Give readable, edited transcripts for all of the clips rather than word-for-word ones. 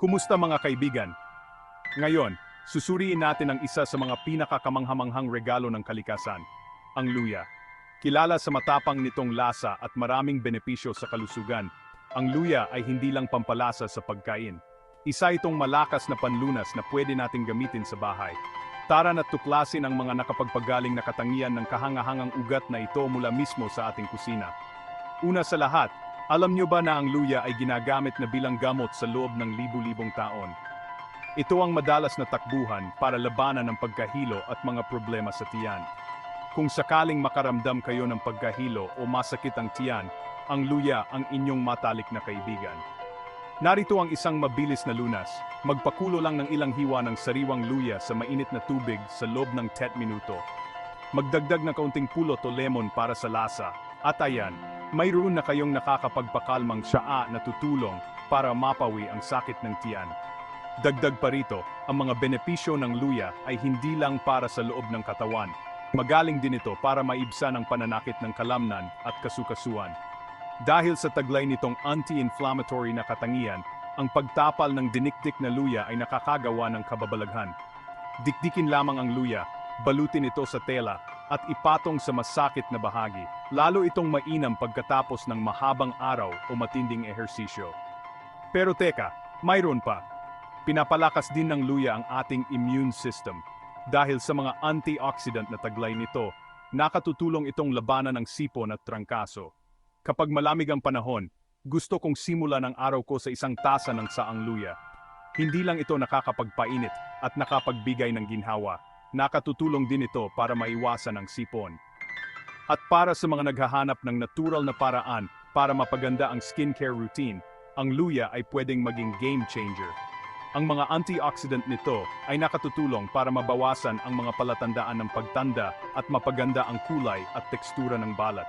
Kumusta mga kaibigan? Ngayon, susuriin natin ang isa sa mga pinakakamanghamanghang regalo ng kalikasan, ang luya. Kilala sa matapang nitong lasa at maraming benepisyo sa kalusugan, ang luya ay hindi lang pampalasa sa pagkain. Isa itong malakas na panlunas na pwede nating gamitin sa bahay. Tara na't tuklasin ang mga nakapagpagaling na katangian ng kahangahangang ugat na ito mula mismo sa ating kusina. Una sa lahat, alam nyo ba na ang luya ay ginagamit na bilang gamot sa loob ng libu-libong taon? Ito ang madalas na takbuhan para labanan ang pagkahilo at mga problema sa tiyan. Kung sakaling makaramdam kayo ng pagkahilo o masakit ang tiyan, ang luya ang inyong matalik na kaibigan. Narito ang isang mabilis na lunas. Magpakulo lang ng ilang hiwa ng sariwang luya sa mainit na tubig sa loob ng 10 minuto. Magdagdag ng kaunting pulot o lemon para sa lasa. At ayan, mayroon na kayong nakakapagpakalmang tsaa na tutulong para mapawi ang sakit ng tiyan. Dagdag pa rito, ang mga benepisyo ng luya ay hindi lang para sa loob ng katawan. Magaling din ito para maibsan ang pananakit ng kalamnan at kasukasuan. Dahil sa taglay nitong anti-inflammatory na katangian, ang pagtapal ng dinikdik na luya ay nakakagawa ng kababalaghan. Dikdikin lamang ang luya, balutin ito sa tela, at ipatong sa masakit na bahagi, lalo itong mainam pagkatapos ng mahabang araw o matinding ehersisyo. Pero teka, mayroon pa. Pinapalakas din ng luya ang ating immune system. Dahil sa mga antioxidant na taglay nito, nakatutulong itong labanan ng sipon at trangkaso. Kapag malamig ang panahon, gusto kong simulan ang araw ko sa isang tasa ng saang luya. Hindi lang ito nakakapagpainit at nakapagbigay ng ginhawa, nakatutulong din ito para maiwasan ang sipon. At para sa mga naghahanap ng natural na paraan para mapaganda ang skincare routine, ang luya ay pwedeng maging game changer. Ang mga antioxidant nito ay nakatutulong para mabawasan ang mga palatandaan ng pagtanda at mapaganda ang kulay at tekstura ng balat.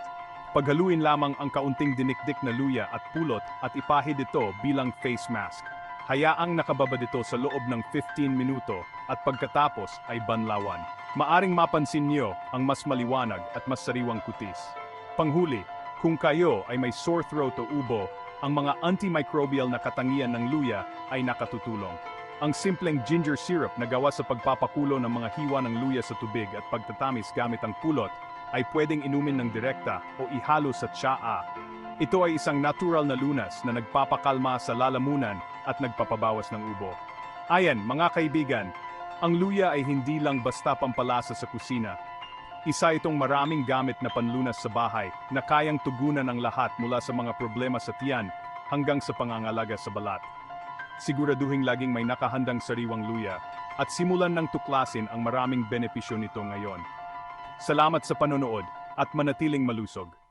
Paghaluin lamang ang kaunting dinikdik na luya at pulot at ipahid ito bilang face mask. Hayaang nakababad ito sa loob ng 15 minuto at pagkatapos ay banlawan. Maaring mapansin niyo ang mas maliwanag at mas sariwang kutis. Panghuli, kung kayo ay may sore throat o ubo, ang mga antimicrobial na katangian ng luya ay nakatutulong. Ang simpleng ginger syrup na gawa sa pagpapakulo ng mga hiwa ng luya sa tubig at pagtatamis gamit ang pulot ay pwedeng inumin ng direkta o ihalo sa tsaa. Ito ay isang natural na lunas na nagpapakalma sa lalamunan at nagpapabawas ng ubo. Ayan, mga kaibigan, ang luya ay hindi lang basta pampalasa sa kusina. Isa itong maraming gamit na panlunas sa bahay na kayang tugunan ang lahat mula sa mga problema sa tiyan hanggang sa pangangalaga sa balat. Siguraduhin laging may nakahandang sariwang luya at simulan ng tuklasin ang maraming benepisyo nito ngayon. Salamat sa panonood at manatiling malusog.